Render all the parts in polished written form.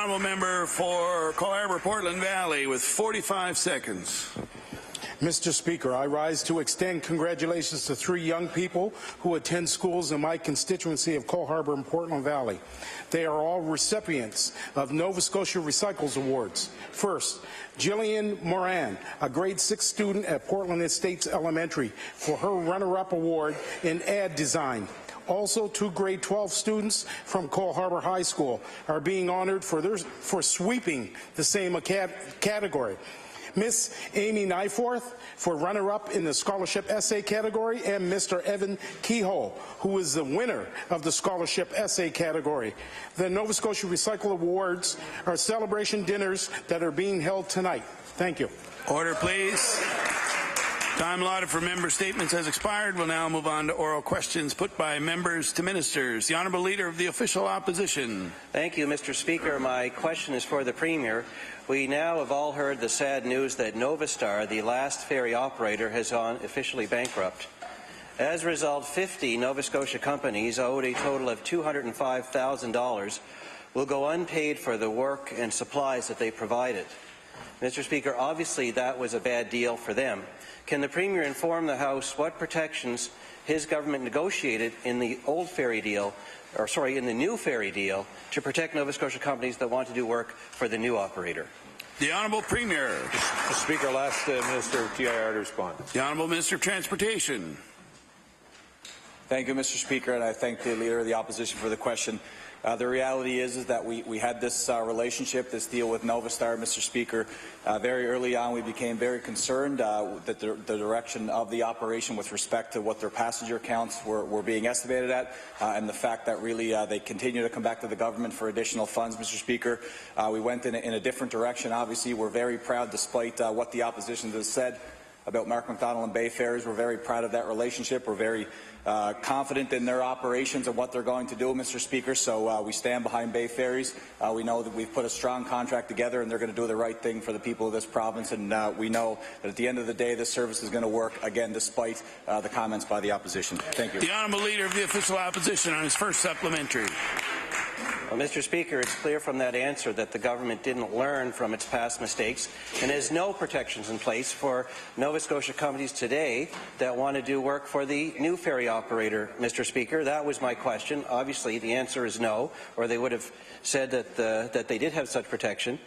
honourable member for Cole Harbour, Portland Valley, with 45 seconds. Mr. Speaker, I rise to extend congratulations to 3 young people who attend schools in my constituency of Cole Harbour and Portland Valley. They are all recipients of Nova Scotia Recycles Awards. First, Jillian Moran, a grade 6 student at Portland Estates Elementary, for her runner-up award in ad design. Also, 2 grade 12 students from Cole Harbour High School are being honored for sweeping the same category. Miss Amy Nyforth for runner-up in the scholarship essay category, and Mr. Evan Kehoe, who is the winner of the scholarship essay category. The Nova Scotia Recycle Awards are celebration dinners that are being held tonight. Thank you. Order, please. Time allotted for member statements has expired. We'll now move on to oral questions put by members to ministers. The Honourable Leader of the Official Opposition. Thank you, Mr. Speaker. My question is for the Premier. We now have all heard the sad news that Nova Star, the last ferry operator, has gone officially bankrupt. As a result, 50 Nova Scotia companies owed a total of $205,000 will go unpaid for the work and supplies that they provided. Mr. Speaker, obviously that was a bad deal for them. Can the Premier inform the House what protections his government negotiated in the old ferry deal, in the new ferry deal, to protect Nova Scotia companies that want to do work for the new operator? The Honourable Premier. Mr. Speaker, I'll ask the Minister of TIR to respond. The Honourable Minister of Transportation. Thank you, Mr. Speaker, and I thank the Leader of the Opposition for the question. The reality is that we had this relationship, this deal with Nova Star, Mr. Speaker. Very early on, we became very concerned that the direction of the operation with respect to what their passenger counts were being estimated at, and the fact that really they continue to come back to the government for additional funds, Mr. Speaker. We went in a different direction. Obviously, we're very proud, despite what the opposition has said about Mark McDonald and Bay Ferries. We're very proud of that relationship. We're very confident in their operations and what they're going to do, Mr. Speaker. So we stand behind Bay Ferries. We know that we've put a strong contract together, and they're going to do the right thing for the people of this province. And we know that at the end of the day, this service is going to work, again, despite the comments by the opposition. Thank you. The Honourable Leader of the Official Opposition on his first supplementary. Well, Mr. Speaker, it's clear from that answer that the government didn't learn from its past mistakes and has no protections in place for Nova Scotia companies today that want to do work for the new ferry operator, Mr. Speaker. That was my question. Obviously, the answer is no, or they would have said that they did have such protection.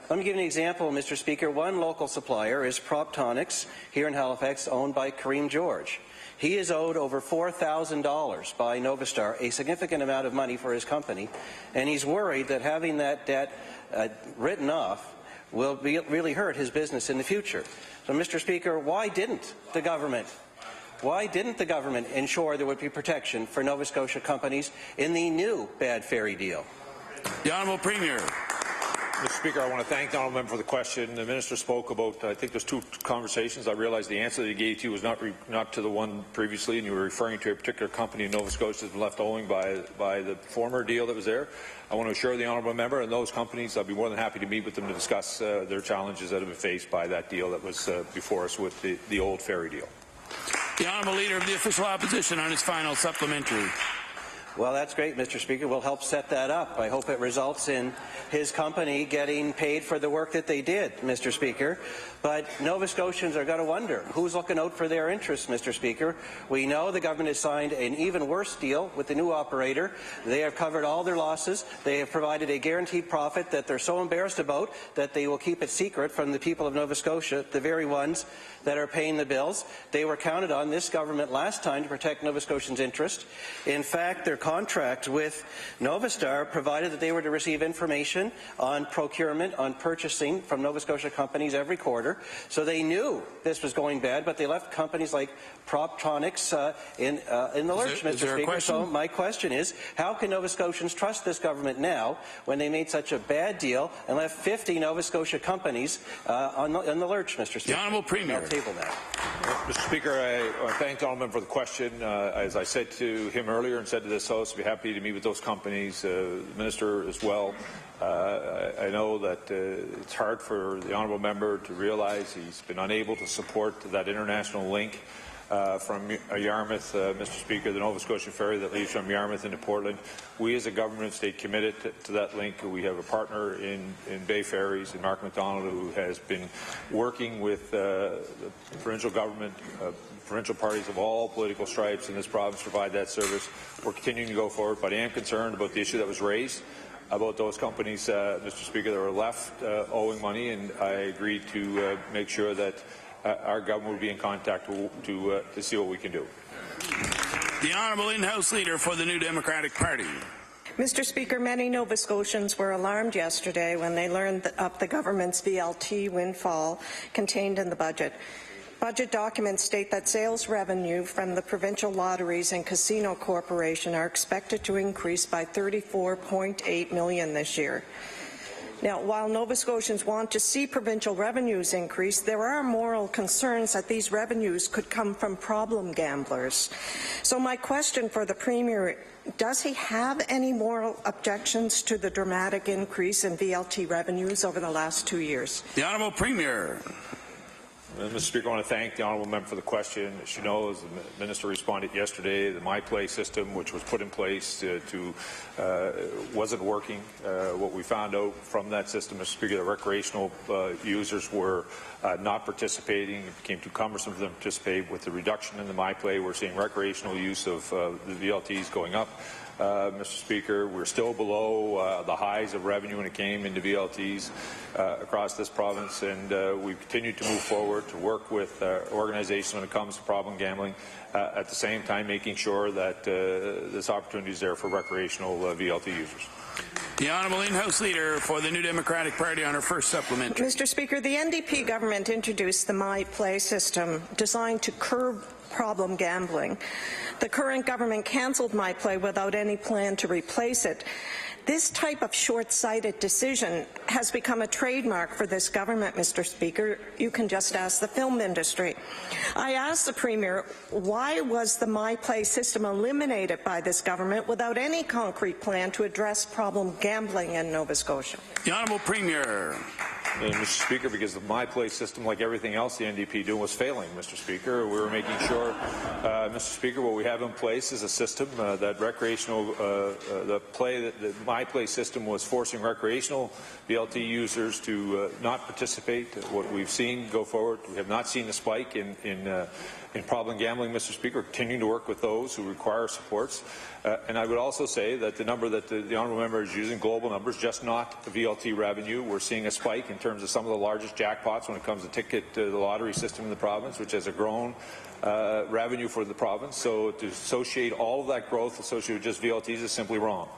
Let me give you an example, Mr. Speaker. One local supplier is Proptonics here in Halifax, owned by Kareem George. He is owed over $4,000 by Nova Star, a significant amount of money for his company, and he's worried that having that debt written off will really hurt his business in the future. So, Mr. Speaker, why didn't the government ensure there would be protection for Nova Scotia companies in the new bad ferry deal? The Honourable Premier. Mr. Speaker, I want to thank the honourable member for the question. The minister spoke about, I think there's 2 conversations. I realize the answer that he gave to you was not to the one previously, and you were referring to a particular company in Nova Scotia that's been left owing by the former deal that was there. I want to assure the honourable member and those companies I'll be more than happy to meet with them to discuss their challenges that have been faced by that deal that was before us with the old ferry deal. The Honourable Leader of the Official Opposition on his final supplementary. Well, that's great, Mr. Speaker. We'll help set that up. I hope it results in his company getting paid for the work that they did, Mr. Speaker. But Nova Scotians are going to wonder who's looking out for their interests, Mr. Speaker. We know the government has signed an even worse deal with the new operator. They have covered all their losses. They have provided a guaranteed profit that they're so embarrassed about that they will keep it secret from the people of Nova Scotia, the very ones that are paying the bills. They were counted on this government last time to protect Nova Scotians' interest. In fact, their contract with Nova Star provided that they were to receive information on procurement, on purchasing from Nova Scotia companies every quarter. So they knew this was going bad, but they left companies like Proptonics in the lurch, Mr. Speaker. So my question is, how can Nova Scotians trust this government now when they made such a bad deal and left 50 Nova Scotia companies in the lurch, Mr. Speaker? The Honourable Premier. I'll table that. Mr. Speaker, I thank the honourable member for the question. As I said to him earlier and said to this House, I'd be happy to meet with those companies, the Minister as well. I know that it's hard for the honourable member to realize he's been unable to support that international link from Yarmouth, Mr. Speaker, the Nova Scotia ferry that leaves from Yarmouth into Portland. We as a government stayed committed to that link. We have a partner in Bay Ferries, in Mark MacDonald, who has been working with the provincial government, provincial parties of all political stripes in this province to provide that service. We're continuing to go forward, but I am concerned about the issue that was raised about those companies, Mr. Speaker, that were left owing money, and I agreed to make sure that our government will be in contact to see what we can do. The Honourable In-House Leader for the New Democratic Party. Mr. Speaker, many Nova Scotians were alarmed yesterday when they learned of the government's VLT windfall contained in the budget. Budget documents state that sales revenue from the provincial lotteries and casino corporation are expected to increase by $34.8 million this year. Now, while Nova Scotians want to see provincial revenues increase, there are moral concerns that these revenues could come from problem gamblers. So my question for the Premier, does he have any moral objections to the dramatic increase in VLT revenues over the last 2 years? The Honourable Premier. Mr. Speaker, I want to thank the honourable member for the question. As she knows, the minister responded yesterday. The MyPlay system, which was put in place wasn't working. What we found out from that system, Mr. Speaker, the recreational users were not participating. It became too cumbersome for them to participate. With the reduction in the MyPlay, we're seeing recreational use of the VLTs going up. Mr. Speaker, we're still below the highs of revenue when it came into VLTs across this province, and we continue to move forward to work with organizations when it comes to problem gambling, at the same time making sure that this opportunity is there for recreational VLT users. The Honourable In-House Leader for the New Democratic Party on her first supplementary. Mr. Speaker, the NDP government introduced the MyPlay system designed to curb problem gambling. The current government cancelled MyPlay without any plan to replace it. This type of short-sighted decision has become a trademark for this government, Mr. Speaker. You can just ask the film industry. I asked the Premier, why was the MyPlay system eliminated by this government without any concrete plan to address problem gambling in Nova Scotia? The Honourable Premier. Mr. Speaker, because the MyPlay system, like everything else the NDP did, was failing, Mr. Speaker. We were making sure, Mr. Speaker, what we have in place is a system that recreational, the MyPlay system was forcing recreational VLT users to not participate. What we've seen go forward, we have not seen a spike in problem gambling, Mr. Speaker. We're continuing to work with those who require supports. And I would also say that the number that the honourable member is using, global numbers, just not VLT revenue. We're seeing a spike in terms of some of the largest jackpots when it comes to the lottery system in the province, which has a grown revenue for the province. So to associate all of that growth associated with just VLTs is simply wrong.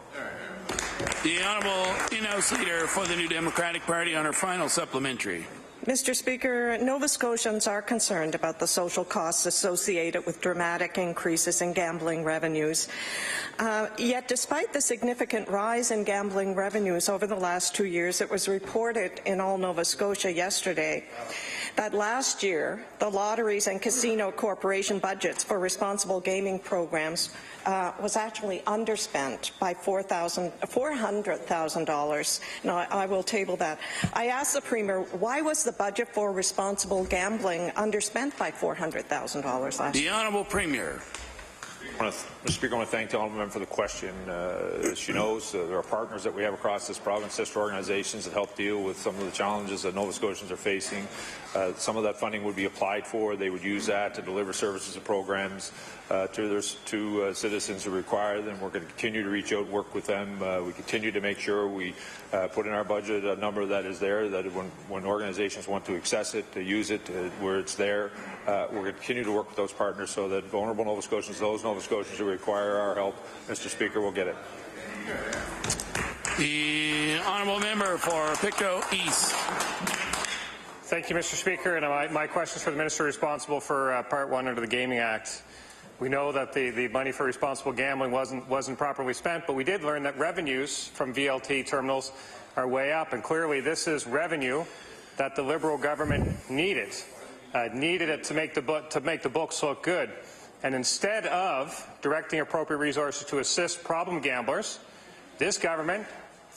The Honourable In-House Leader for the New Democratic Party on her final supplementary. Mr. Speaker, Nova Scotians are concerned about the social costs associated with dramatic increases in gambling revenues. Yet, despite the significant rise in gambling revenues over the last 2 years, it was reported in All Nova Scotia yesterday that last year the Lotteries and Casino Corporation budgets for responsible gaming programs was actually underspent by $400,000. Now, I will table that. I asked the Premier, why was the budget for responsible gambling underspent by $400,000 last year? The Honourable Premier. Mr. Speaker, I want to thank the honourable member for the question. As she knows, there are partners that we have across this province, sister organizations that help deal with some of the challenges that Nova Scotians are facing. Some of that funding would be applied for. They would use that to deliver services and programs to citizens who require them. We're going to continue to reach out and work with them. We continue to make sure we put in our budget a number that is there, that when organizations want to access it, to use it where it's there, we're going to continue to work with those partners so that vulnerable Nova Scotians, those Nova Scotians who require our help, Mr. Speaker, will get it. The Honourable Member for Pictou East. Thank you, Mr. Speaker. And my question is for the Minister responsible for Part 1 under the Gaming Act. We know that the money for responsible gambling wasn't properly spent, but we did learn that revenues from VLT terminals are way up, and clearly this is revenue that the Liberal government needed it to make the books look good. And instead of directing appropriate resources to assist problem gamblers, this government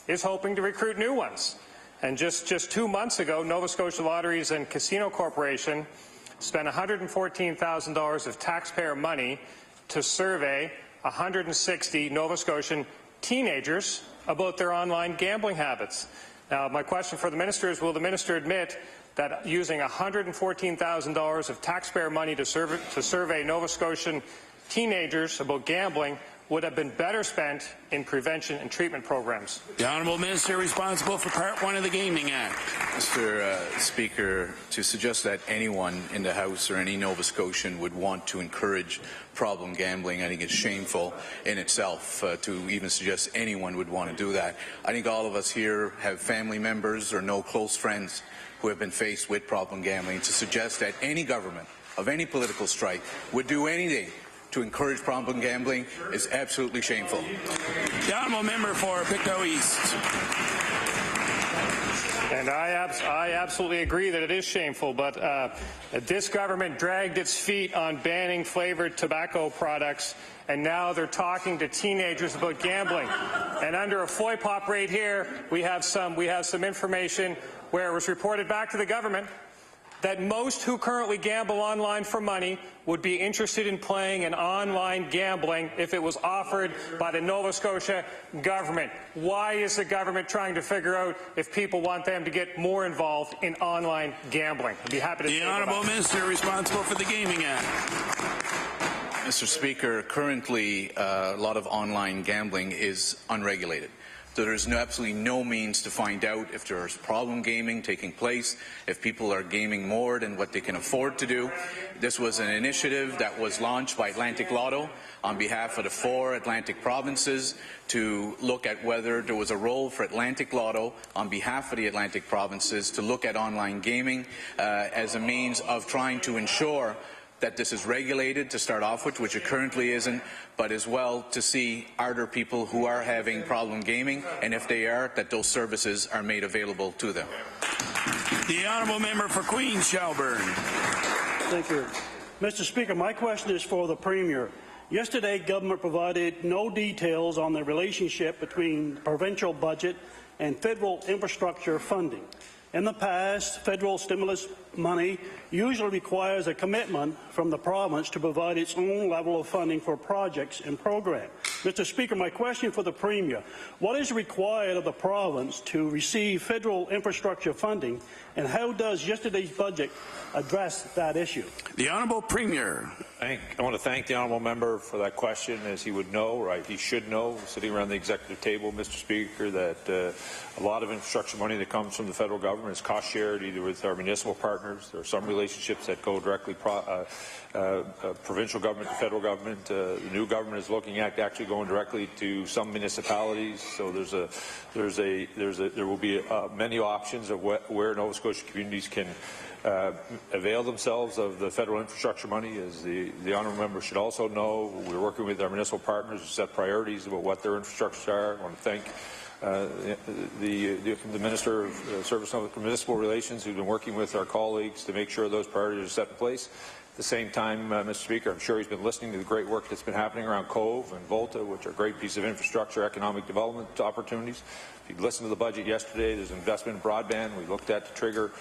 is hoping to recruit new ones. And just 2 months ago, Nova Scotia Lotteries and Casino Corporation spent $114,000 of taxpayer money to survey 160 Nova Scotian teenagers about their online gambling habits. Now, my question for the minister is, will the minister admit that using $114,000 of taxpayer money to survey Nova Scotian teenagers about gambling would have been better spent in prevention and treatment programs? The Honourable Minister responsible for Part 1 of the Gaming Act. Mr. Speaker, to suggest that anyone in the House or any Nova Scotian would want to encourage problem gambling, I think it's shameful in itself to even suggest anyone would want to do that. I think all of us here have family members or know close friends who have been faced with problem gambling. To suggest that any government of any political stripe would do anything to encourage problem gambling is absolutely shameful. The Honourable Member for Pictou East. And I absolutely agree that it is shameful, but this government dragged its feet on banning flavoured tobacco products, and now they're talking to teenagers about gambling. And under a FOI pop right here, we have some information where it was reported back to the government that most who currently gamble online for money would be interested in playing an online gambling if it was offered by the Nova Scotia government. Why is the government trying to figure out if people want them to get more involved in online gambling? I'd be happy to. The Honourable Minister responsible for the Gaming Act. Mr. Speaker, currently a lot of online gambling is unregulated. So there's absolutely no means to find out if there's problem gaming taking place, if people are gaming more than what they can afford to do. This was an initiative that was launched by Atlantic Lotto on behalf of the 4 Atlantic provinces to look at whether there was a role for Atlantic Lotto on behalf of the Atlantic provinces to look at online gaming as a means of trying to ensure that this is regulated to start off with, which it currently isn't, but as well to see are there people who are having problem gaming, and if they are, that those services are made available to them. The Honourable Member for Queens Shelburne. Thank you. Mr. Speaker, my question is for the Premier. Yesterday, government provided no details on the relationship between the provincial budget and federal infrastructure funding. In the past, federal stimulus money usually requires a commitment from the province to provide its own level of funding for projects and programs. Mr. Speaker, my question for the Premier, what is required of the province to receive federal infrastructure funding, and how does yesterday's budget address that issue? The Honourable Premier. I want to thank the honourable member for that question. As he would know, right, he should know, sitting around the executive table, Mr. Speaker, that a lot of infrastructure money that comes from the federal government is cost shared either with our municipal partners. There are some relationships that go directly provincial government to federal government. The new government is looking at actually going directly to some municipalities. So there will be many options of where Nova Scotia communities can avail themselves of the federal infrastructure money. As the honourable member should also know, we're working with our municipal partners to set priorities about what their infrastructures are. I want to thank the Minister of Service and Municipal Relations, who's been working with our colleagues to make sure those priorities are set in place. At the same time, Mr. Speaker, I'm sure he's been listening to the great work that's been happening around Cove and Volta, which are great pieces of infrastructure, economic development opportunities. If you listened to the budget yesterday, there's investment in broadband. We looked at to trigger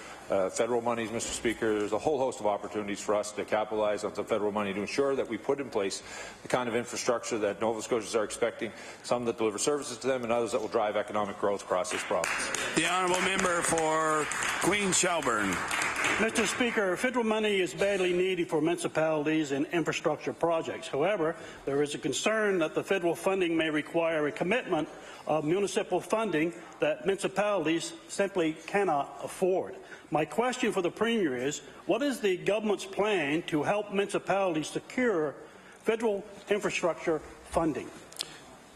federal monies, Mr. Speaker. There's a whole host of opportunities for us to capitalize on some federal money to ensure that we put in place the kind of infrastructure that Nova Scotians are expecting, some that deliver services to them and others that will drive economic growth across this province. The Honourable Member for Queens Shelburne. Mr. Speaker, federal money is badly needed for municipalities and infrastructure projects. However, there is a concern that the federal funding may require a commitment of municipal funding that municipalities simply cannot afford. My question for the Premier is, what is the government's plan to help municipalities secure federal infrastructure funding?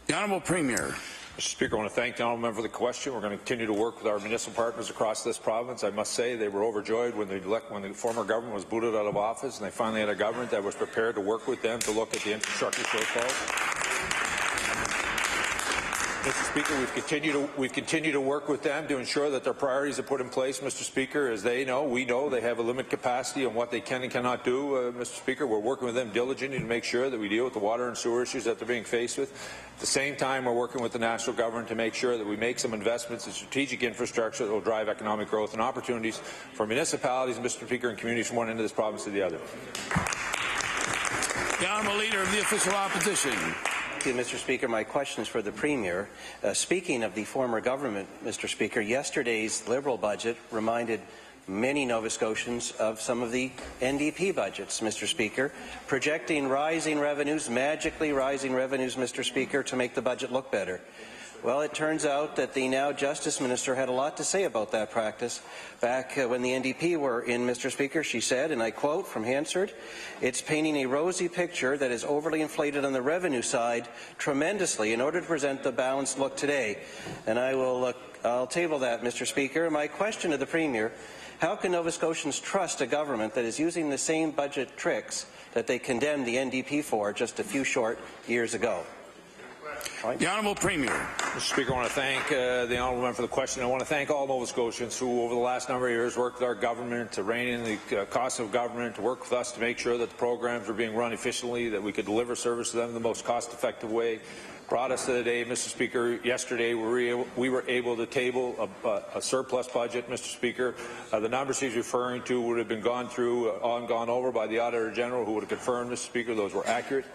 The Honourable Premier. Mr. Speaker, I want to thank the honourable member for the question. We're going to continue to work with our municipal partners across this province. I must say they were overjoyed when the former government was booted out of office and they finally had a government that was prepared to work with them to look at the infrastructure shortfalls. Mr. Speaker, we've continued to work with them to ensure that their priorities are put in place, Mr. Speaker. As they know, we know they have a limited capacity on what they can and cannot do, Mr. Speaker. We're working with them diligently to make sure that we deal with the water and sewer issues that they're being faced with. At the same time, we're working with the national government to make sure that we make some investments in strategic infrastructure that will drive economic growth and opportunities for municipalities, Mr. Speaker, and communities from one end of this province to the other. The Honourable Leader of the Official Opposition. Thank you, Mr. Speaker. My question is for the Premier. Speaking of the former government, Mr. Speaker, yesterday's Liberal budget reminded many Nova Scotians of some of the NDP budgets, Mr. Speaker, projecting rising revenues, magically rising revenues, Mr. Speaker, to make the budget look better. Well, it turns out that the now Justice Minister had a lot to say about that practice. Back when the NDP were in, Mr. Speaker, she said, and I quote from Hansard, "It's painting a rosy picture that is overly inflated on the revenue side tremendously in order to present the balanced look today." And I'll table that, Mr. Speaker. My question to the Premier, how can Nova Scotians trust a government that is using the same budget tricks that they condemned the NDP for just a few short years ago? The Honourable Premier. Mr. Speaker, I want to thank the Honourable Member for the question. I want to thank all Nova Scotians who, over the last number of years, worked with our government to rein in the cost of government, to work with us to make sure that the programs were being run efficiently, that we could deliver service to them in the most cost-effective way. Brought us to the day, Mr. Speaker. Yesterday, we were able to table a surplus budget, Mr. Speaker. The numbers he's referring to would have been gone over by the Auditor General, who would have confirmed, Mr. Speaker, those were accurate.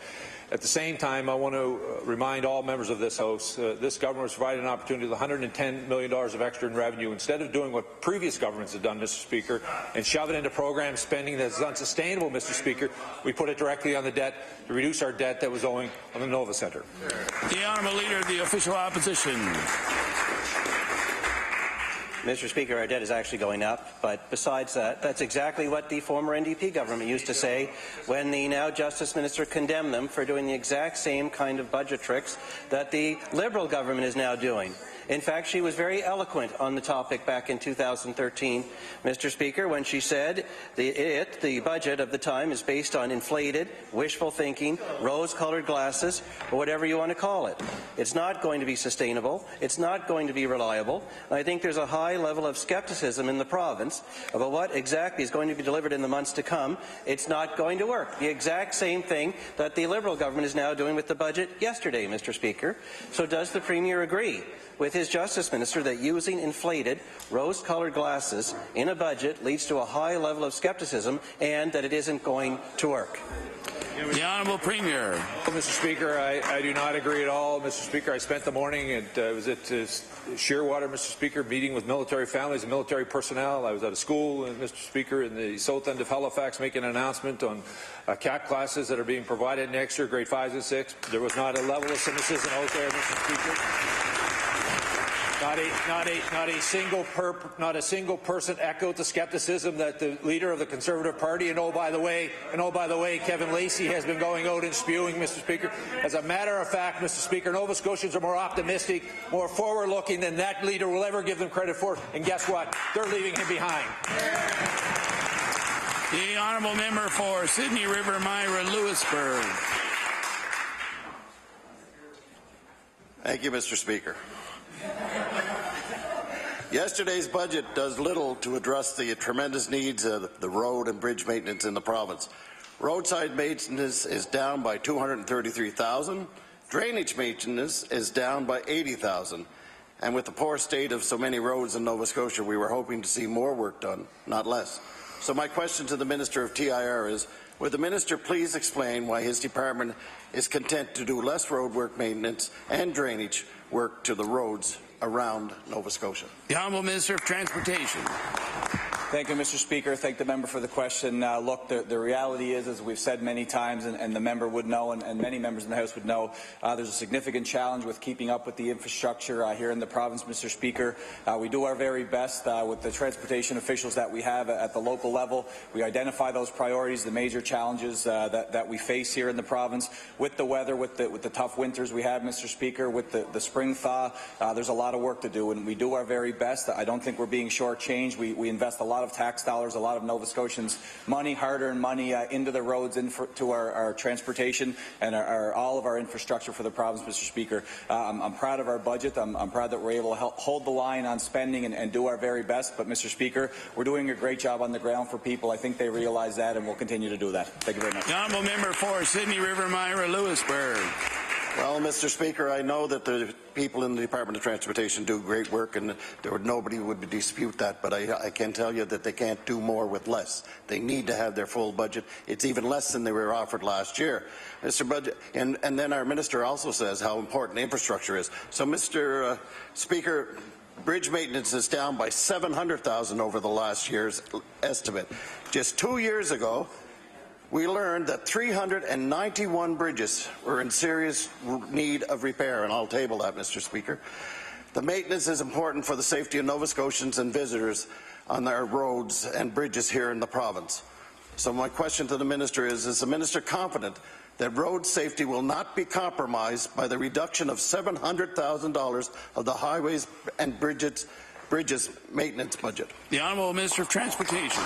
At the same time, I want to remind all members of this House, this government has provided an opportunity with $110 million of extra in revenue. Instead of doing what previous governments have done, Mr. Speaker, and shove it into program spending that is unsustainable, Mr. Speaker, we put it directly on the debt to reduce our debt that was owing on the Nova Centre. The Honourable Leader of the Official Opposition. Mr. Speaker, our debt is actually going up, but besides that, that's exactly what the former NDP government used to say when the now Justice Minister condemned them for doing the exact same kind of budget tricks that the Liberal government is now doing. In fact, she was very eloquent on the topic back in 2013, Mr. Speaker, when she said the budget of the time is based on inflated, wishful thinking, rose-colored glasses, or whatever you want to call it. It's not going to be sustainable. It's not going to be reliable. I think there's a high level of skepticism in the province about what exactly is going to be delivered in the months to come. It's not going to work. The exact same thing that the Liberal government is now doing with the budget yesterday, Mr. Speaker. So does the Premier agree with his Justice Minister that using inflated, rose-colored glasses in a budget leads to a high level of skepticism and that it isn't going to work? The Honourable Premier. Mr. Speaker, I do not agree at all. Mr. Speaker, I spent the morning at was at Shearwater, Mr. Speaker, meeting with military families and military personnel. I was at a school, Mr. Speaker, in the south end of Halifax, making an announcement on CAP classes that are being provided next year, grade 5s and 6. There was not a level of cynicism out there, Mr. Speaker. Not a single person echoed the skepticism that the leader of the Conservative Party and by the way, Kevin Lacey has been going out and spewing, Mr. Speaker. As a matter of fact, Mr. Speaker, Nova Scotians are more optimistic, more forward-looking than that leader will ever give them credit for. And guess what? They're leaving him behind. The Honourable Member for Sydney River, Myra, Lewisburg. Thank you, Mr. Speaker. Yesterday's budget does little to address the tremendous needs of the road and bridge maintenance in the province. Roadside maintenance is down by $233,000. Drainage maintenance is down by $80,000. And with the poor state of so many roads in Nova Scotia, we were hoping to see more work done, not less. So my question to the Minister of TIR is, would the Minister please explain why his department is content to do less road work maintenance and drainage work to the roads around Nova Scotia? The Honourable Minister of Transportation. Thank you, Mr. Speaker. Thank the member for the question. Look, the reality is, as we've said many times, and the member would know, and many members in the House would know, there's a significant challenge with keeping up with the infrastructure here in the province, Mr. Speaker. We do our very best with the transportation officials that we have at the local level. We identify those priorities, the major challenges that we face here in the province. With the weather, with the tough winters we have, Mr. Speaker, with the spring thaw, there's a lot of work to do, and we do our very best. I don't think we're being shortchanged. We invest a lot lot of tax dollars, a lot of Nova Scotians' money, hard-earned money into the roads, to our transportation and all of our infrastructure for the province, Mr. Speaker. I'm proud of our budget. I'm proud that we're able to help hold the line on spending and do our very best. But, Mr. Speaker, we're doing a great job on the ground for people. I think they realize that, and we'll continue to do that. Thank you very much. The honourable member for Sydney River Myra Lewisburg. Well, Mr. Speaker, I know that the people in the Department of Transportation do great work, and nobody would dispute that, but I can tell you that they can't do more with less. They need to have their full budget. It's even less than they were offered last year. Mr. Budget, and then our minister also says how important infrastructure is. So, Mr. Speaker, bridge maintenance is down by $700,000 over the last year's estimate. Just 2 years ago, we learned that 391 bridges were in serious need of repair, and I'll table that, Mr. Speaker. The maintenance is important for the safety of Nova Scotians and visitors on their roads and bridges here in the province. So my question to the minister is the minister confident that road safety will not be compromised by the reduction of $700,000 of the highways and bridges maintenance budget? The Honourable Minister of Transportation.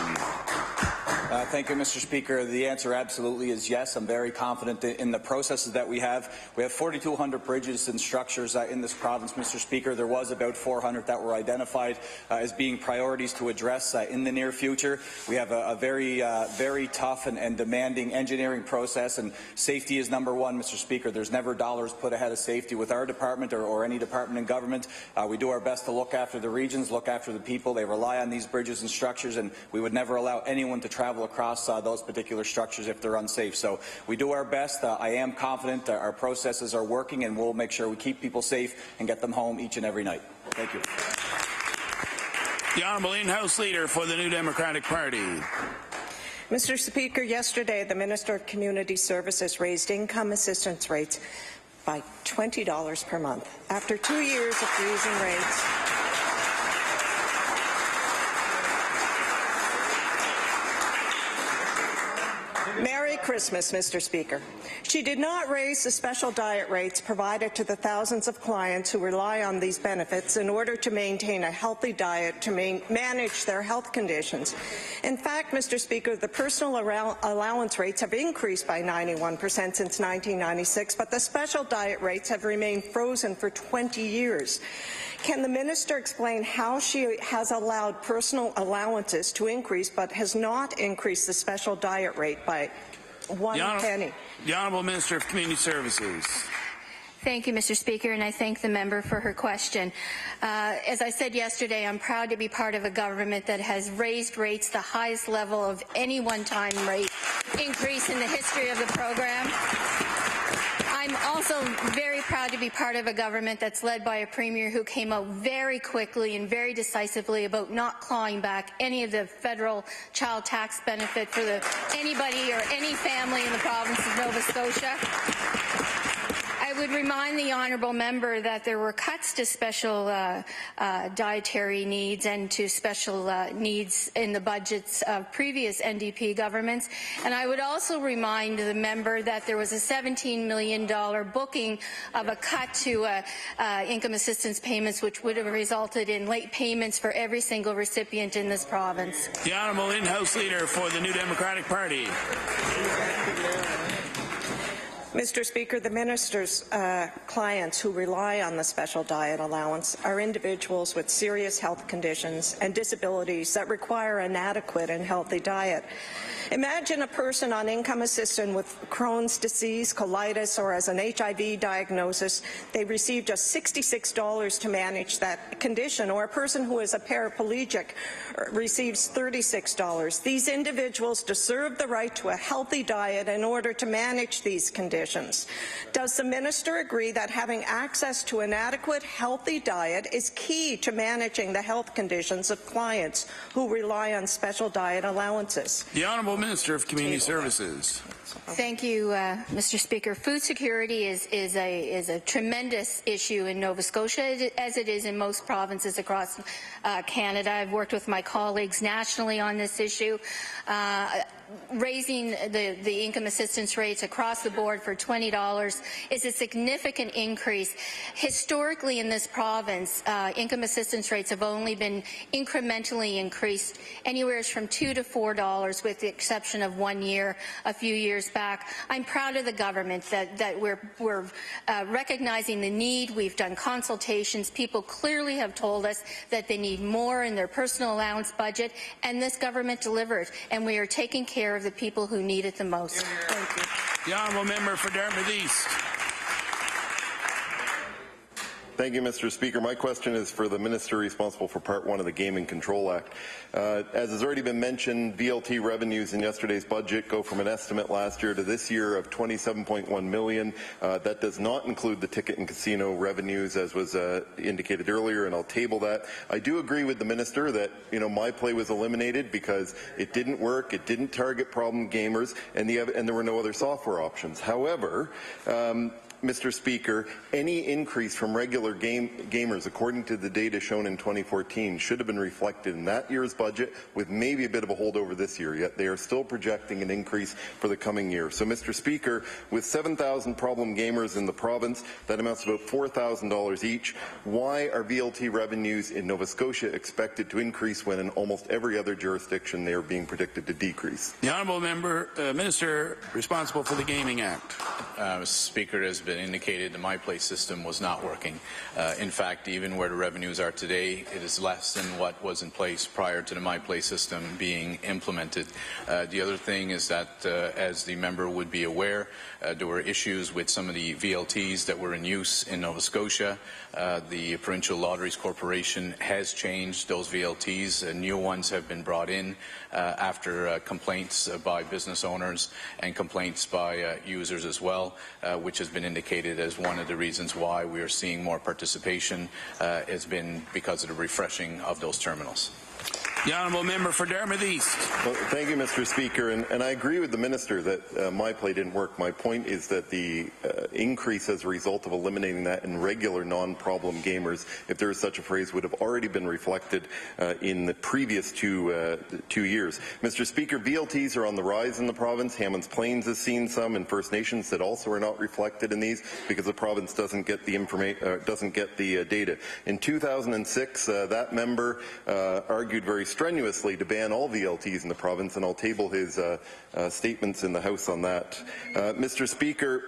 Thank you, Mr. Speaker. The answer absolutely is yes. I'm very confident in the processes that we have. We have 4,200 bridges and structures in this province, Mr. Speaker. There was about 400 that were identified as being priorities to address in the near future. We have a very tough and demanding engineering process, and safety is number one, Mr. Speaker. There's never dollars put ahead of safety with our department or any department in government. We do our best to look after the regions, look after the people. They rely on these bridges and structures, and we would never allow anyone to travel across those particular structures if they're unsafe. So we do our best. I am confident our processes are working, and we'll make sure we keep people safe and get them home each and every night. Thank you. The Honourable In-House Leader for the New Democratic Party. Mr. Speaker, yesterday the Minister of Community Services raised income assistance rates by $20 per month. After 2 years of freezing rates, Merry Christmas, Mr. Speaker. She did not raise the special diet rates provided to the thousands of clients who rely on these benefits in order to maintain a healthy diet to manage their health conditions. In fact, Mr. Speaker, the personal allowance rates have increased by 91% since 1996, but the special diet rates have remained frozen for 20 years. Can the minister explain how she has allowed personal allowances to increase but has not increased the special diet rate by one penny? The Honourable Minister of Community Services. Thank you, Mr. Speaker, and I thank the member for her question. As I said yesterday, I'm proud to be part of a government that has raised rates the highest level of any one-time rate increase in the history of the program. I'm also very proud to be part of a government that's led by a premier who came out very quickly and very decisively about not clawing back any of the federal child tax benefit for anybody or any family in the province of Nova Scotia. I would remind the honourable member that there were cuts to special dietary needs and to special needs in the budgets of previous NDP governments. And I would also remind the member that there was a $17 million booking of a cut to income assistance payments, which would have resulted in late payments for every single recipient in this province. The Honourable In-House Leader for the New Democratic Party. Mr. Speaker, the minister's clients who rely on the special diet allowance are individuals with serious health conditions and disabilities that require an adequate and healthy diet. Imagine a person on income assistance with Crohn's disease, colitis, or as an HIV diagnosis. They receive just $66 to manage that condition, or a person who is a paraplegic receives $36. These individuals deserve the right to a healthy diet in order to manage these conditions. Does the minister agree that having access to an adequate, healthy diet is key to managing the health conditions of clients who rely on special diet allowances? The Honourable Minister of Community Services. Thank you, Mr. Speaker. Food security is a tremendous issue in Nova Scotia, as it is in most provinces across Canada. I've worked with my colleagues nationally on this issue. raising the income assistance rates across the board for $20 is a significant increase. Historically in this province, income assistance rates have only been incrementally increased anywhere from $2 to $4 with the exception of 1 year a few years back. I'm proud of the government that we're recognizing the need. We've done consultations. People clearly have told us that they need more in their personal allowance budget, and this government delivered, and we are taking care of the people who need it the most. Thank you. The honourable member for Dartmouth East. Thank you, Mr. Speaker. My question is for the Minister responsible for Part 1 of the Gaming Control Act. As has already been mentioned, VLT revenues in yesterday's budget go from an estimate last year to this year of $27.1 million. That does not include the ticket and casino revenues, as was indicated earlier, and I'll table that. I do agree with the Minister that My Play was eliminated because it didn't work, it didn't target problem gamers, and there were no other software options. However, Mr. Speaker, any increase from regular gamers, according to the data shown in 2014, should have been reflected in that year's budget with maybe a bit of a holdover this year, yet they are still projecting an increase for the coming year. So, Mr. Speaker, with 7,000 problem gamers in the province, that amounts to about $4,000 each. Why are VLT revenues in Nova Scotia expected to increase when in almost every other jurisdiction they are being predicted to decrease? The honourable member, Minister responsible for the Gaming Act. Mr. Speaker, has been indicated the My Play system was not working. In fact, even where the revenues are today, it is less than what was in place prior to the My Play system being implemented. The other thing is that, as the member would be aware, there were issues with some of the VLTs that were in use in Nova Scotia. The Provincial Lotteries Corporation has changed those VLTs. New ones have been brought in after complaints by business owners and complaints by users as well, which has been indicated as one of the reasons why we are seeing more participation has been because of the refreshing of those terminals. The honourable member for Dartmouth East. Well, thank you, Mr. Speaker, and I agree with the Minister that My Play didn't work. My point is that the increase as a result of eliminating that in regular non-problem gamers, if there is such a phrase, would have already been reflected in the previous two years. Mr. Speaker, VLTs are on the rise in the province. Hammonds Plains has seen some, and First Nations that also are not reflected in these because the province doesn't get the data. In 2006, that member argued very strenuously to ban all VLTs in the province, and I'll table his statements in the House on that. Mr. Speaker,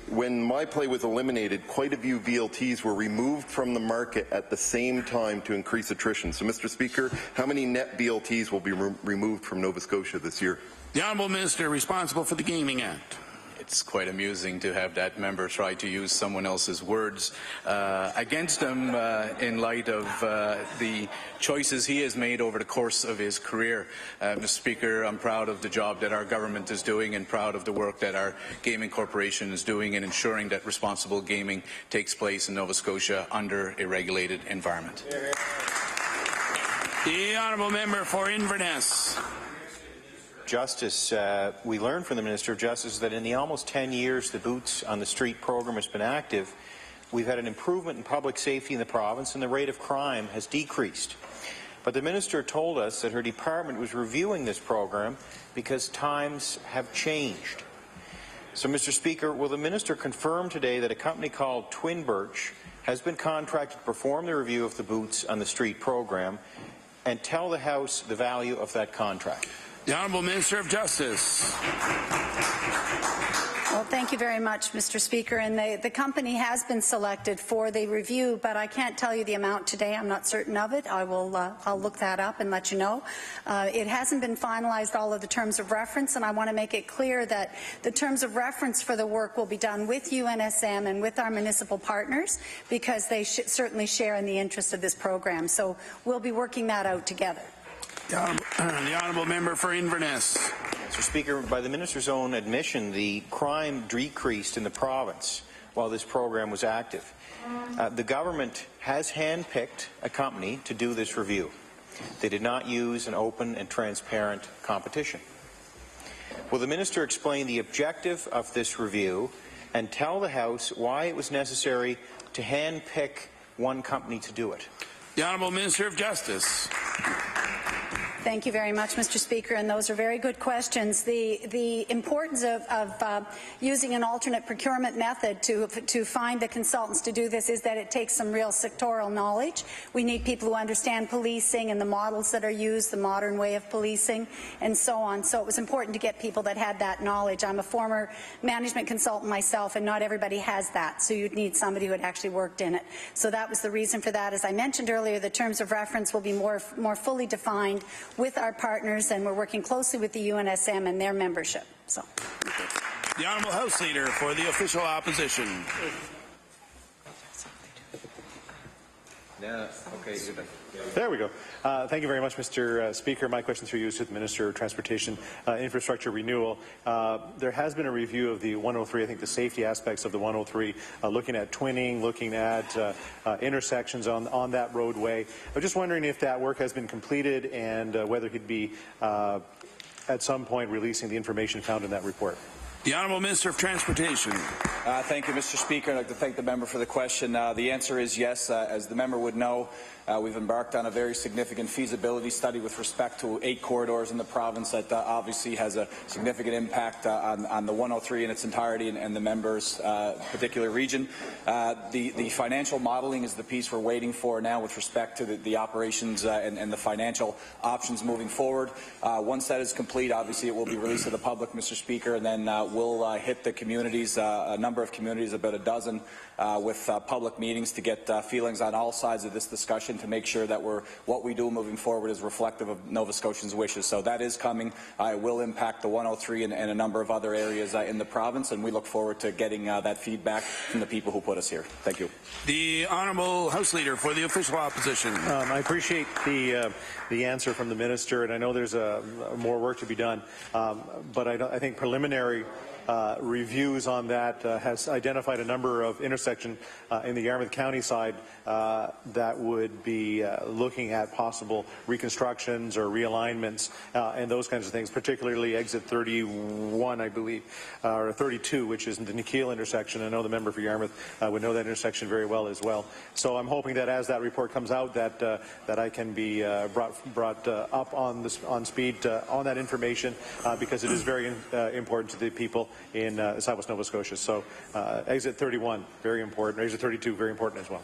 when My Play was eliminated, quite a few VLTs were removed from the market at the same time to increase attrition. So, Mr. Speaker, how many net VLTs will be removed from Nova Scotia this year? The honourable Minister responsible for the Gaming Act. It's quite amusing to have that member try to use someone else's words against him in light of the choices he has made over the course of his career. Mr. Speaker, I'm proud of the job that our government is doing and proud of the work that our gaming corporation is doing in ensuring that responsible gaming takes place in Nova Scotia under a regulated environment. The honourable member for Inverness. Justice, we learned from the Minister of Justice that in the almost 10 years the Boots on the Street program has been active, we've had an improvement in public safety in the province and the rate of crime has decreased. But the Minister told us that her department was reviewing this program because times have changed. So, Mr. Speaker, will the Minister confirm today that a company called Twin Birch has been contracted to perform the review of the Boots on the Street program and tell the House the value of that contract? The Honourable Minister of Justice. Well, thank you very much, Mr. Speaker. And the company has been selected for the review, but I can't tell you the amount today. I'm not certain of it. I'll look that up and let you know. It hasn't been finalized, all of the terms of reference, and I want to make it clear that the terms of reference for the work will be done with UNSM and with our municipal partners because they certainly share in the interest of this program. So we'll be working that out together. The honourable member for Inverness. Mr. Speaker, by the Minister's own admission, the crime decreased in the province while this program was active. The government has handpicked a company to do this review. They did not use an open and transparent competition. Will the Minister explain the objective of this review and tell the House why it was necessary to handpick one company to do it? The Honourable Minister of Justice. Thank you very much, Mr. Speaker, and those are very good questions. The importance of using an alternate procurement method to find the consultants to do this is that it takes some real sectoral knowledge. We need people who understand policing and the models that are used, the modern way of policing, and so on. So it was important to get people that had that knowledge. I'm a former management consultant myself, and not everybody has that, so you'd need somebody who had actually worked in it. So that was the reason for that. As I mentioned earlier, the terms of reference will be more fully defined with our partners, and we're working closely with the UNSM and their membership. So, the Honourable House Leader for the Official Opposition. Yeah, okay. There we go. Thank you very much, Mr. Speaker. My question through you is to the Minister of Transportation Infrastructure Renewal. There has been a review of the 103, I think the safety aspects of the 103, looking at twinning, looking at intersections on that roadway. I'm just wondering if that work has been completed and whether he'd be at some point releasing the information found in that report. The Honourable Minister of Transportation. Thank you, Mr. Speaker. I'd like to thank the member for the question. The answer is yes. As the member would know, we've embarked on a very significant feasibility study with respect to 8 corridors in the province that obviously has a significant impact on the 103 in its entirety and the member's particular region. The financial modelling is the piece we're waiting for now with respect to the operations and the financial options moving forward. Once that is complete, obviously it will be released to the public, Mr. Speaker, and then we'll hit the communities, a number of communities, about a dozen, with public meetings to get feelings on all sides of this discussion to make sure that what we do moving forward is reflective of Nova Scotians' wishes. So that is coming. It will impact the 103 and a number of other areas in the province, and we look forward to getting that feedback from the people who put us here. Thank you. The Honourable House Leader for the Official Opposition. I appreciate the answer from the Minister, and I know there's more work to be done, but I think preliminary reviews on that has identified a number of intersections in the Yarmouth County side that would be looking at possible reconstructions or realignments and those kinds of things, particularly exit 31, I believe, or 32, which is the Nikhil intersection. I know the member for Yarmouth would know that intersection very well as well. So I'm hoping that as that report comes out, that I can be brought up on speed on that information because it is very important to the people in Southwest Nova Scotia. So exit 31, very important. Exit 32, very important as well.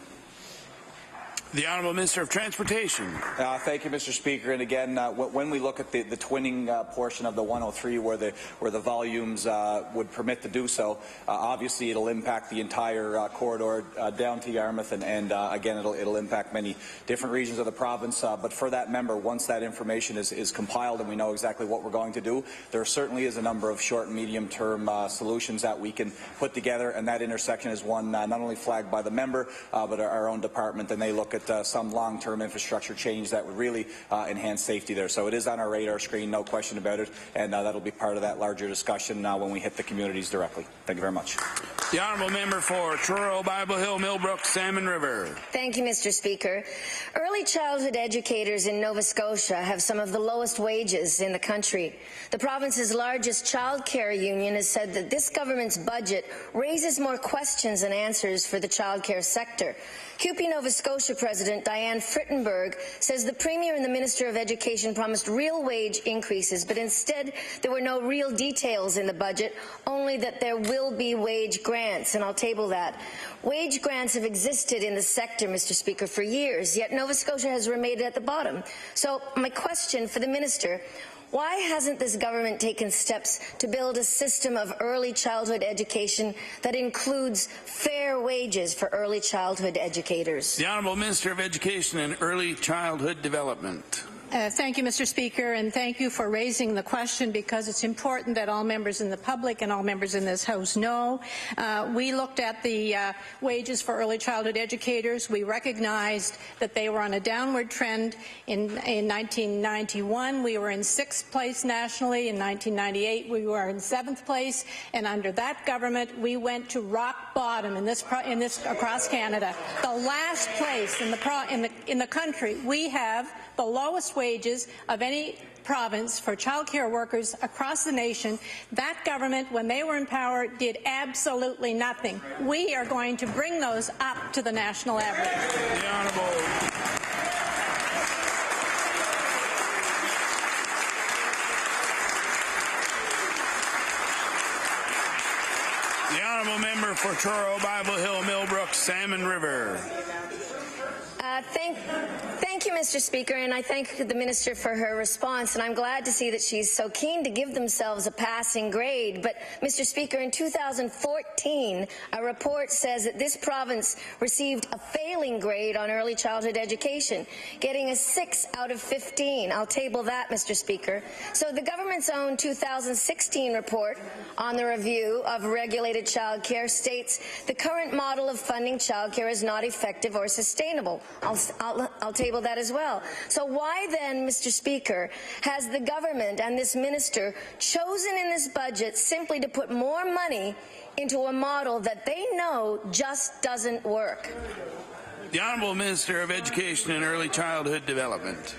The Honourable Minister of Transportation. Thank you, Mr. Speaker. And again, when we look at the twinning portion of the 103, where the volumes would permit to do so, obviously it'll impact the entire corridor down to Yarmouth, and again, it'll impact many different regions of the province. But for that member, once that information is compiled and we know exactly what we're going to do, there certainly is a number of short and medium-term solutions that we can put together, and that intersection is one not only flagged by the member, but our own department, and they look at some long-term infrastructure change that would really enhance safety there. So it is on our radar screen, no question about it, and that'll be part of that larger discussion when we hit the communities directly. Thank you very much. The Honourable Member for Truro, Bible Hill, Millbrook, Salmon River. Thank you, Mr. Speaker. Early childhood educators in Nova Scotia have some of the lowest wages in the country. The province's largest child care union has said that this government's budget raises more questions than answers for the child care sector. CUPE Nova Scotia President Diane Frittenberg says the Premier and the Minister of Education promised real wage increases, but instead there were no real details in the budget, only that there will be wage grants, and I'll table that. Wage grants have existed in the sector, Mr. Speaker, for years, yet Nova Scotia has remained at the bottom. So my question for the Minister: why hasn't this government taken steps to build a system of early childhood education that includes fair wages for early childhood educators? The Honourable Minister of Education and Early Childhood Development. Thank you, Mr. Speaker, and thank you for raising the question, because it's important that all members in the public and all members in this House know. We looked at the wages for early childhood educators. We recognized that they were on a downward trend. In 1991, we were in 6th place nationally. In 1998, we were in 7th place, and under that government, we went to rock bottom in this across Canada. The last place in the country. We have the lowest wages of any province for child care workers across the nation. That government, when they were in power, did absolutely nothing. We are going to bring those up to the national average. The Honourable for Truro, Bible Hill, Millbrook, Salmon River. Thank you, Mr. Speaker, and I thank the Minister for her response, and I'm glad to see that she's so keen to give themselves a passing grade. But, Mr. Speaker, in 2014, a report says that this province received a failing grade on early childhood education, getting a 6 out of 15. I'll table that, Mr. Speaker. So the government's own 2016 report on the review of regulated childcare states the current model of funding childcare is not effective or sustainable. I'll table that as well. So why then, Mr. Speaker, has the government and this minister chosen in this budget simply to put more money into a model that they know just doesn't work? The Honourable Minister of Education and Early Childhood Development.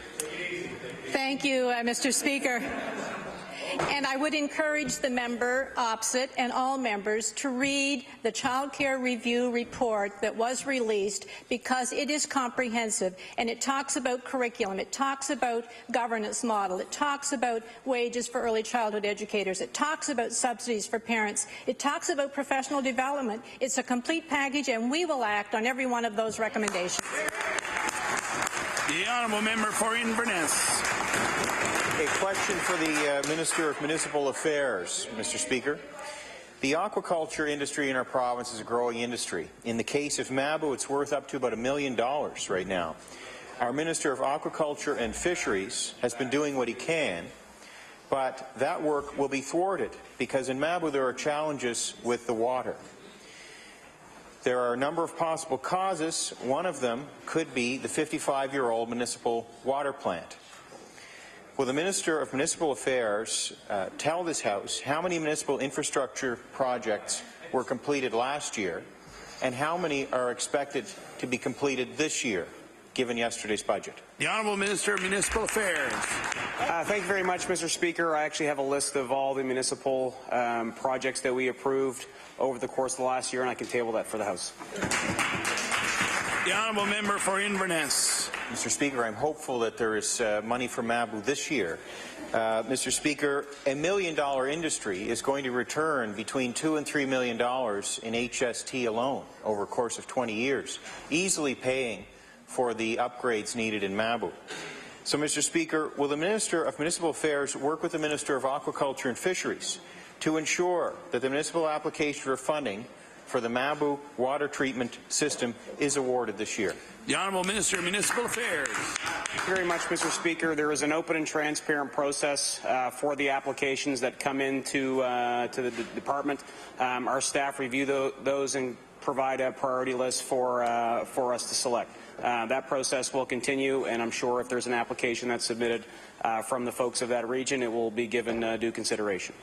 Thank you, Mr. Speaker. And I would encourage the member opposite and all members to read the Child Care Review report that was released, because it is comprehensive and it talks about curriculum, it talks about governance model, it talks about wages for early childhood educators, it talks about subsidies for parents, it talks about professional development. It's a complete package, and we will act on every one of those recommendations. The Honourable Member for Inverness. A question for the Minister of Municipal Affairs, Mr. Speaker. The aquaculture industry in our province is a growing industry. In the case of Mabou, it's worth up to about $1 million right now. Our Minister of Aquaculture and Fisheries has been doing what he can, but that work will be thwarted because in Mabou there are challenges with the water. There are a number of possible causes. One of them could be the 55-year-old municipal water plant. Will the Minister of Municipal Affairs tell this House how many municipal infrastructure projects were completed last year and how many are expected to be completed this year, given yesterday's budget? The Honourable Minister of Municipal Affairs. Thank you very much, Mr. Speaker. I actually have a list of all the municipal projects that we approved over the course of the last year, and I can table that for the House. The Honourable Member for Inverness. Mr. Speaker, I'm hopeful that there is money for Mabou this year. Mr. Speaker, $1 million industry is going to return between $2 and $3 million in HST alone over a course of 20 years, easily paying for the upgrades needed in Mabou. So, Mr. Speaker, will the Minister of Municipal Affairs work with the Minister of Aquaculture and Fisheries to ensure that the municipal application for funding for the Mabou water treatment system is awarded this year? The Honourable Minister of Municipal Affairs. Thank you very much, Mr. Speaker. There is an open and transparent process for the applications that come into to the department. Our staff review those and provide a priority list for us to select. That process will continue, and I'm sure if there's an application that's submitted from the folks of that region, it will be given due consideration.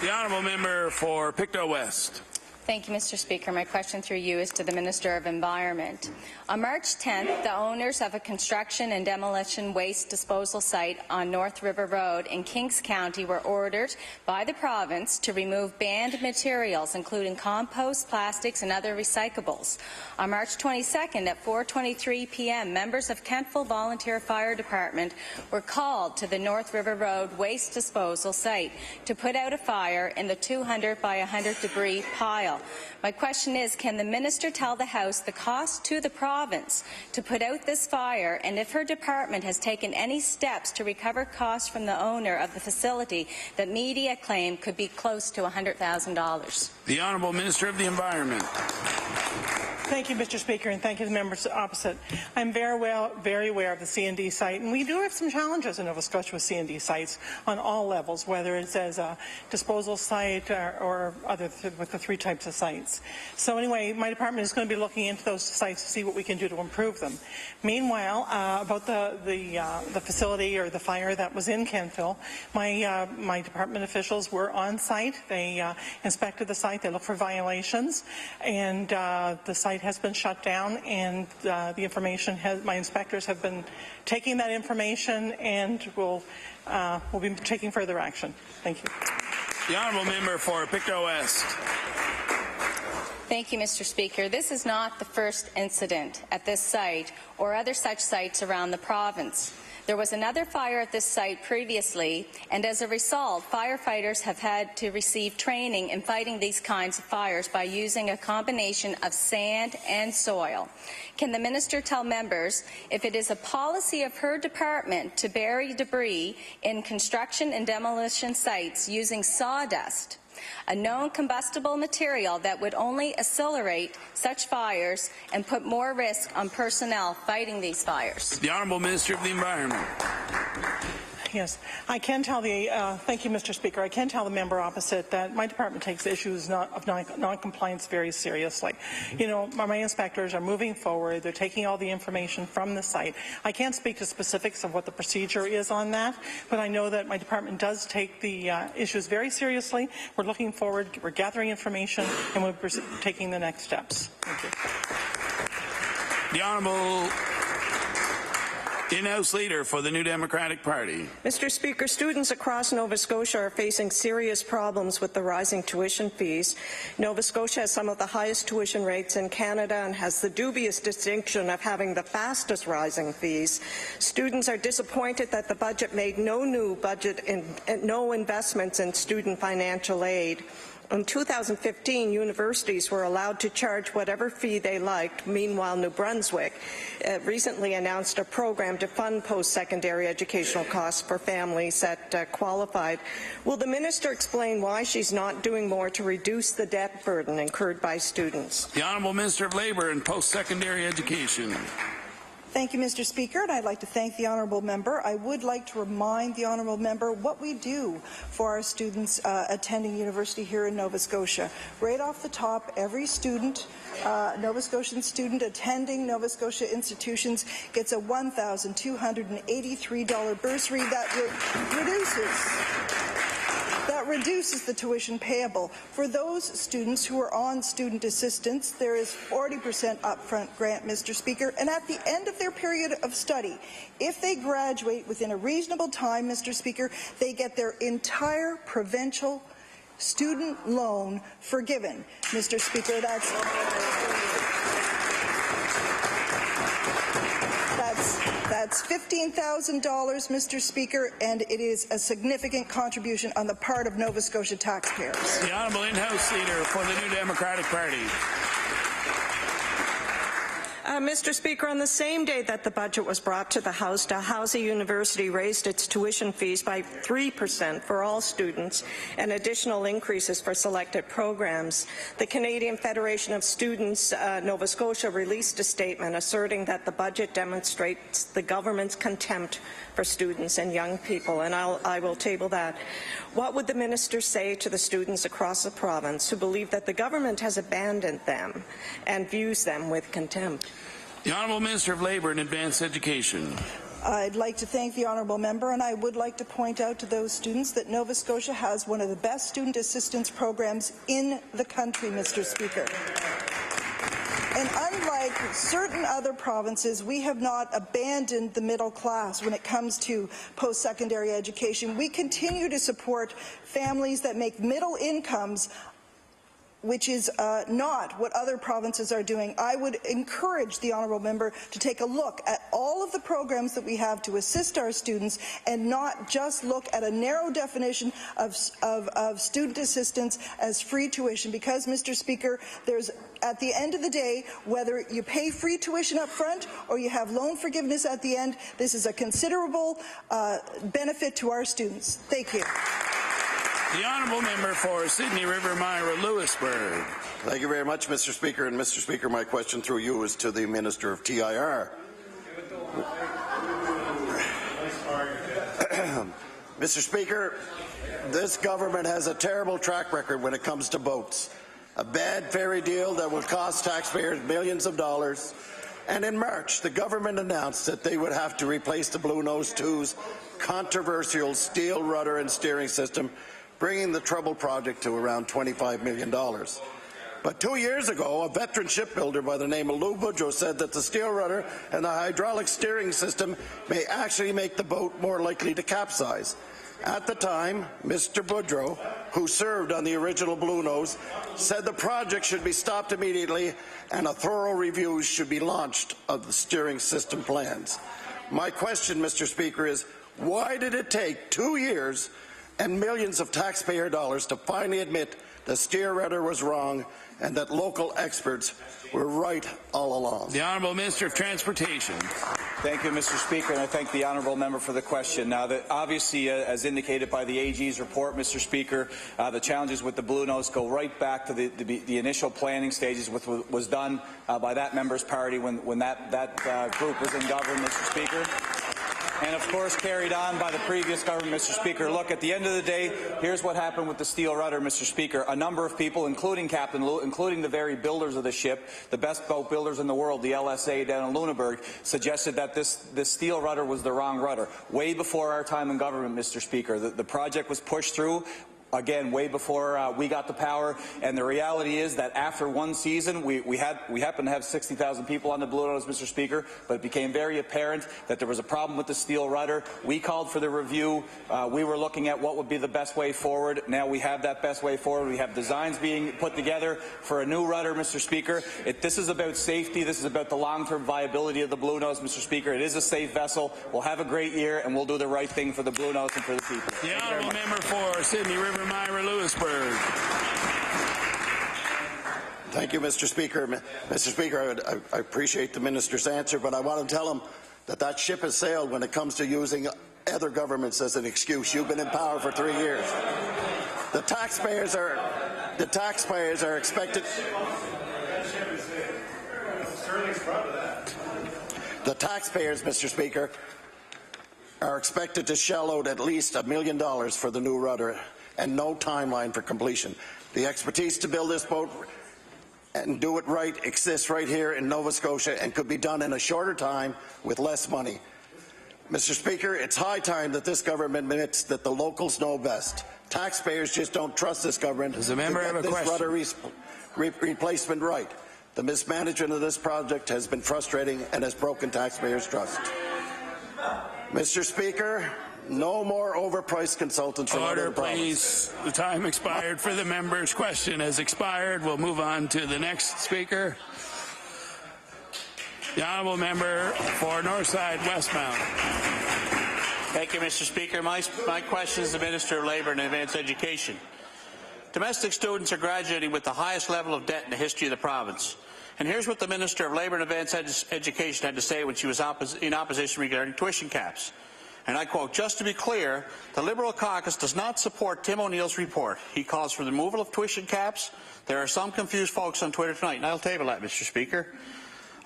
The Honourable Member for Pictou West. Thank you, Mr. Speaker. My question through you is to the Minister of Environment. On March 10th, the owners of a construction and demolition waste disposal site on North River Road in Kings County were ordered by the province to remove banned materials, including compost, plastics, and other recyclables. On March 22nd at 4:23 p.m., members of Kentville Volunteer Fire Department were called to the North River Road waste disposal site to put out a fire in the 200 by 100 debris pile. My question is, can the minister tell the House the cost to the province to put out this fire, and if her department has taken any steps to recover costs from the owner of the facility that media claim could be close to $100,000? The Honourable Minister of the Environment. Thank you, Mr. Speaker, and thank you to the members opposite. I'm very aware of the C&D site, and we do have some challenges in Nova Scotia with C&D sites on all levels, whether it's as a disposal site or other with the 3 types of sites. So anyway, my department is going to be looking into those sites to see what we can do to improve them. Meanwhile, about the facility or the fire that was in Kentville, my department officials were on site. They inspected the site. They looked for violations, and the site has been shut down, and the information my inspectors have been taking that information, and we'll be taking further action. Thank you. The Honourable Member for Pictou West. Thank you, Mr. Speaker. This is not the first incident at this site or other such sites around the province. There was another fire at this site previously, and as a result, firefighters have had to receive training in fighting these kinds of fires by using a combination of sand and soil. Can the minister tell members if it is a policy of her department to bury debris in construction and demolition sites using sawdust, a known combustible material that would only accelerate such fires and put more risk on personnel fighting these fires? The Honourable Minister of the Environment. Yes, I can tell the, thank you, Mr. Speaker. I can tell the member opposite that my department takes issues of non-compliance very seriously. You know, my inspectors are moving forward. They're taking all the information from the site. I can't speak to specifics of what the procedure is on that, but I know that my department does take the issues very seriously. We're looking forward. We're gathering information, and we're taking the next steps. Thank you. The Honourable In-House Leader for the New Democratic Party. Mr. Speaker, students across Nova Scotia are facing serious problems with the rising tuition fees. Nova Scotia has some of the highest tuition rates in Canada and has the dubious distinction of having the fastest rising fees. Students are disappointed that the budget made no investments in student financial aid. In 2015, universities were allowed to charge whatever fee they liked. Meanwhile, New Brunswick recently announced a program to fund post-secondary educational costs for families that qualified. Will the minister explain why she's not doing more to reduce the debt burden incurred by students? The Honourable Minister of Labour and Post-Secondary Education. Thank you, Mr. Speaker, and I'd like to thank the honourable member. I would like to remind the honourable member what we do for our students attending university here in Nova Scotia. Right off the top, every student, Nova Scotian student attending Nova Scotia institutions gets a $1,283 bursary that reduces the tuition payable. For those students who are on student assistance, there is 40% upfront grant, Mr. Speaker, and at the end of their period of study, if they graduate within a reasonable time, Mr. Speaker, they get their entire provincial student loan forgiven. Mr. Speaker, that's $15,000, Mr. Speaker, and it is a significant contribution on the part of Nova Scotia taxpayers. The Honourable In-House Leader for the New Democratic Party. Mr. Speaker, on the same day that the budget was brought to the House, Dalhousie University raised its tuition fees by 3% for all students and additional increases for selected programs. The Canadian Federation of Students, Nova Scotia, released a statement asserting that the budget demonstrates the government's contempt for students and young people, and I will table that. What would the minister say to the students across the province who believe that the government has abandoned them and views them with contempt? The Honourable Minister of Labour and Advanced Education. I'd like to thank the honourable member, and I would like to point out to those students that Nova Scotia has one of the best student assistance programs in the country, Mr. Speaker. And unlike certain other provinces, we have not abandoned the middle class when it comes to post-secondary education. We continue to support families that make middle incomes, which is not what other provinces are doing. I would encourage the honourable member to take a look at all of the programs that we have to assist our students and not just look at a narrow definition of student assistance as free tuition, because, Mr. Speaker, at the end of the day, whether you pay free tuition up front or you have loan forgiveness at the end, this is a considerable benefit to our students. Thank you. The Honourable Member for Sydney River Myra Lewisburg. Thank you very much, Mr. Speaker. And Mr. Speaker, my question through you is to the Minister of TIR. Mr. Speaker, this government has a terrible track record when it comes to boats. A bad ferry deal that will cost taxpayers millions of dollars. And in March, the government announced that they would have to replace the Blue Nose 2's controversial steel rudder and steering system, bringing the troubled project to around $25 million. But 2 years ago, a veteran shipbuilder by the name of Lou Boudreau said that the steel rudder and the hydraulic steering system may actually make the boat more likely to capsize. At the time, Mr. Boudreau, who served on the original Blue Nose, said the project should be stopped immediately and a thorough review should be launched of the steering system plans. My question, Mr. Speaker, is why did it take 2 years and millions of taxpayer dollars to finally admit the steer rudder was wrong and that local experts were right all along? The Honourable Minister of Transportation. Thank you, Mr. Speaker, and I thank the honourable member for the question. Now, obviously, as indicated by the AG's report, Mr. Speaker, the challenges with the Blue Nose go right back to the initial planning stages, which was done by that member's party when that group was in government, Mr. Speaker. And of course carried on by the previous government, Mr. Speaker. Look, at the end of the day, here's what happened with the steel rudder, Mr. Speaker. A number of people, including Captain Lou, including the very builders of the ship, the best boat builders in the world, the LSA down in Lunenburg, suggested that this steel rudder was the wrong rudder. Way before our time in government, Mr. Speaker. The project was pushed through. Again, way before we got the power, and the reality is that after one season, we happened to have 60,000 people on the Blue Nose, Mr. Speaker, but it became very apparent that there was a problem with the steel rudder. We called for the review. We were looking at what would be the best way forward. Now we have that best way forward. We have designs being put together for a new rudder, Mr. Speaker. This is about safety. This is about the long-term viability of the Blue Nose, Mr. Speaker. It is a safe vessel. We'll have a great year, and we'll do the right thing for the Blue Nose and for the people. The honourable member for Sydney River Myra Lewisburg. Thank you, Mr. Speaker. Mr. Speaker, I appreciate the minister's answer, but I want to tell him that ship has sailed when it comes to using other governments as an excuse. You've been in power for 3 years. The taxpayers are expected. The taxpayers, Mr. Speaker, are expected to shell out at least $1 million for the new rudder and no timeline for completion. The expertise to build this boat and do it right exists right here in Nova Scotia and could be done in a shorter time with less money. Mr. Speaker, it's high time that this government admits that the locals know best. Taxpayers just don't trust this government Does the member to have get a this question? rudder replacement right. The mismanagement of this project has been frustrating and has broken taxpayers' trust. Mr. Speaker, no more overpriced consultants from Order, other please. The time expired for the member's question has expired. We'll move on to the next speaker. The honourable member for Northside Westmount. Thank you, Mr. Speaker. My question is the Minister of Labour and Advanced Education. Domestic students are graduating with the highest level of debt in the history of the province. And here's what the Minister of Labour and Advanced Education had to say when she was in opposition regarding tuition caps. And I quote, "Just to be clear, the Liberal caucus does not support Tim O'Neill's report. He calls for the removal of tuition caps. There are some confused folks on Twitter tonight," and I'll table that, Mr. Speaker.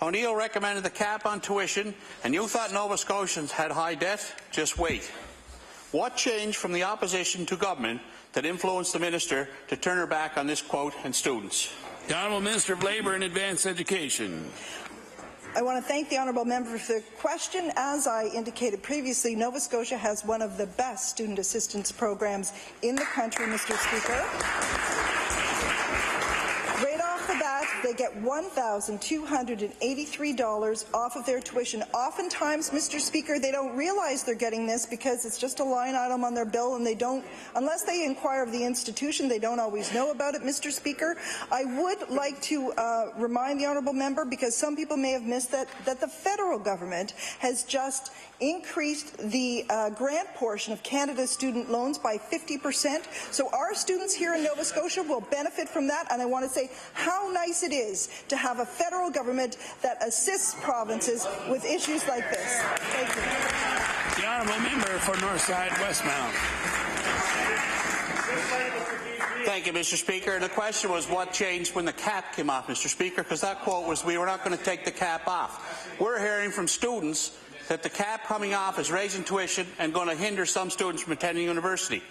O'Neill recommended the cap on tuition, and you thought Nova Scotians had high debt? Just wait. What changed from the opposition to government that influenced the minister to turn her back on this quote and students? The Honourable Minister of Labour and Advanced Education. I want to thank the honourable member for the question. As I indicated previously, Nova Scotia has one of the best student assistance programs in the country, Mr. Speaker. Right off the bat, they get $1,283 off of their tuition. Oftentimes, Mr. Speaker, they don't realize they're getting this because it's just a line item on their bill, and they don't, unless they inquire of the institution, they don't always know about it, Mr. Speaker. I would like to remind the honourable member, because some people may have missed that the federal government has just increased the grant portion of Canada's student loans by 50%. So our students here in Nova Scotia will benefit from that, and I want to say how nice it is to have a federal government that assists provinces with issues like this. Thank you. The honourable member for Northside Westmount. Thank you, Mr. Speaker. The question was what changed when the cap came off, Mr. Speaker, because that quote was we were not going to take the cap off. We're hearing from students that the cap coming off is raising tuition and going to hinder some students from attending university.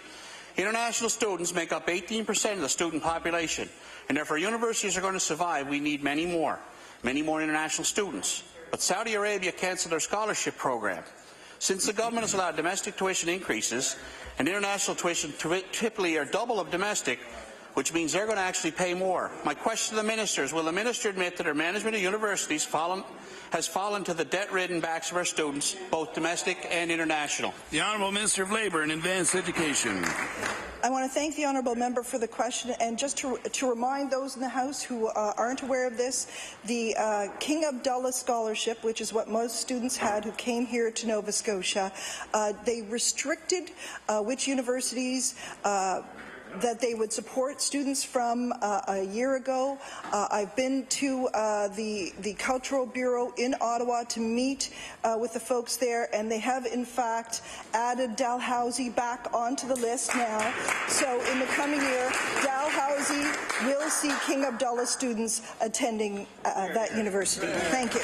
International students make up 18% of the student population, and therefore universities are going to survive. We need many more international students. But Saudi Arabia cancelled their scholarship program. Since the government has allowed domestic tuition increases, and international tuition typically are double of domestic, which means they're going to actually pay more. My question to the minister is, will the minister admit that our management of universities has fallen to the debt-ridden backs of our students, both domestic and international? The Honourable Minister of Labour and Advanced Education. I want to thank the honourable member for the question, and just to remind those in the House who aren't aware of this, the King Abdullah Scholarship, which is what most students had who came here to Nova Scotia, they restricted which universities that they would support students from a year ago. I've been to the Cultural Bureau in Ottawa to meet with the folks there, and they have in fact added Dalhousie back onto the list now. So in the coming year, Dalhousie will see King Abdullah students attending that university. Thank you.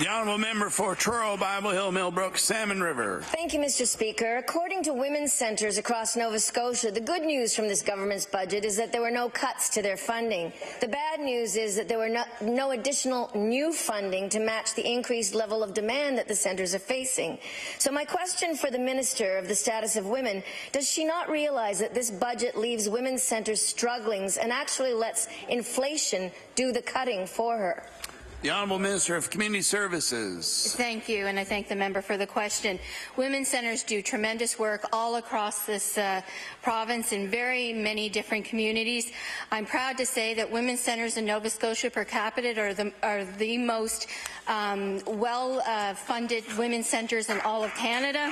The Honourable Member for Truro, Bible Hill, Millbrook, Salmon River. Thank you, Mr. Speaker. According to women's centres across Nova Scotia, the good news from this government's budget is that there were no cuts to their funding. The bad news is that there were no additional new funding to match the increased level of demand that the centres are facing. So my question for the Minister of the Status of Women, does she not realize that this budget leaves women's centres struggling and actually lets inflation do the cutting for her? The Honourable Minister of Community Services. Thank you, and I thank the member for the question. Women's centres do tremendous work all across this province in very many different communities. I'm proud to say that women's centres in Nova Scotia per capita are the most well-funded women's centres in all of Canada.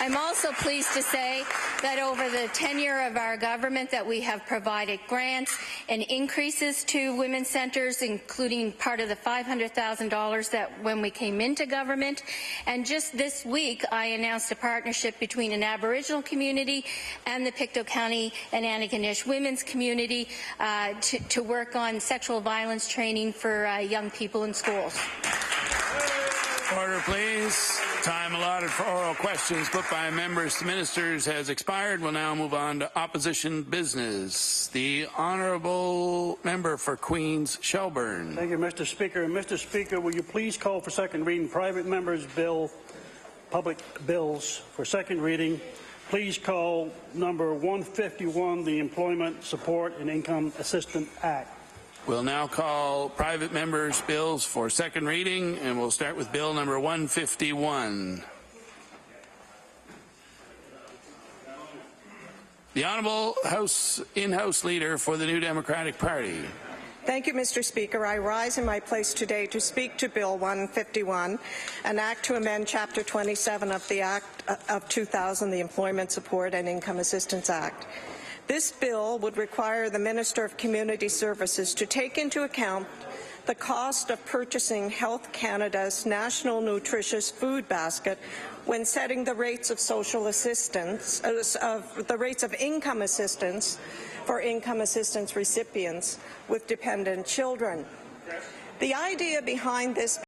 I'm also pleased to say that over the tenure of our government that we have provided grants and increases to women's centres, including part of the $500,000 that when we came into government. And just this week, I announced a partnership between an Aboriginal community and the Pictou County and Antigonish women's community to work on sexual violence training for young people in schools. Order, please. Time allotted for oral questions put by members to ministers has expired. We'll now move on to opposition business. The Honourable Member for Queens Shelburne. Thank you, Mr. Speaker. Mr. Speaker, will you please call for second reading private members' bill, public bills for second reading. Please call number 151, the Employment Support and Income Assistance Act. We'll now call private members' bills for second reading, and we'll start with bill number 151. The Honourable In-House Leader for the New Democratic Party. Thank you, Mr. Speaker. I rise in my place today to speak to Bill 151, an act to amend Chapter 27 of the Act of 2000, the Employment Support and Income Assistance Act. This bill would require the Minister of Community Services to take into account the cost of purchasing Health Canada's National Nutritious Food Basket when setting the rates of social assistance, the rates of income assistance for income assistance recipients with dependent children. The idea behind this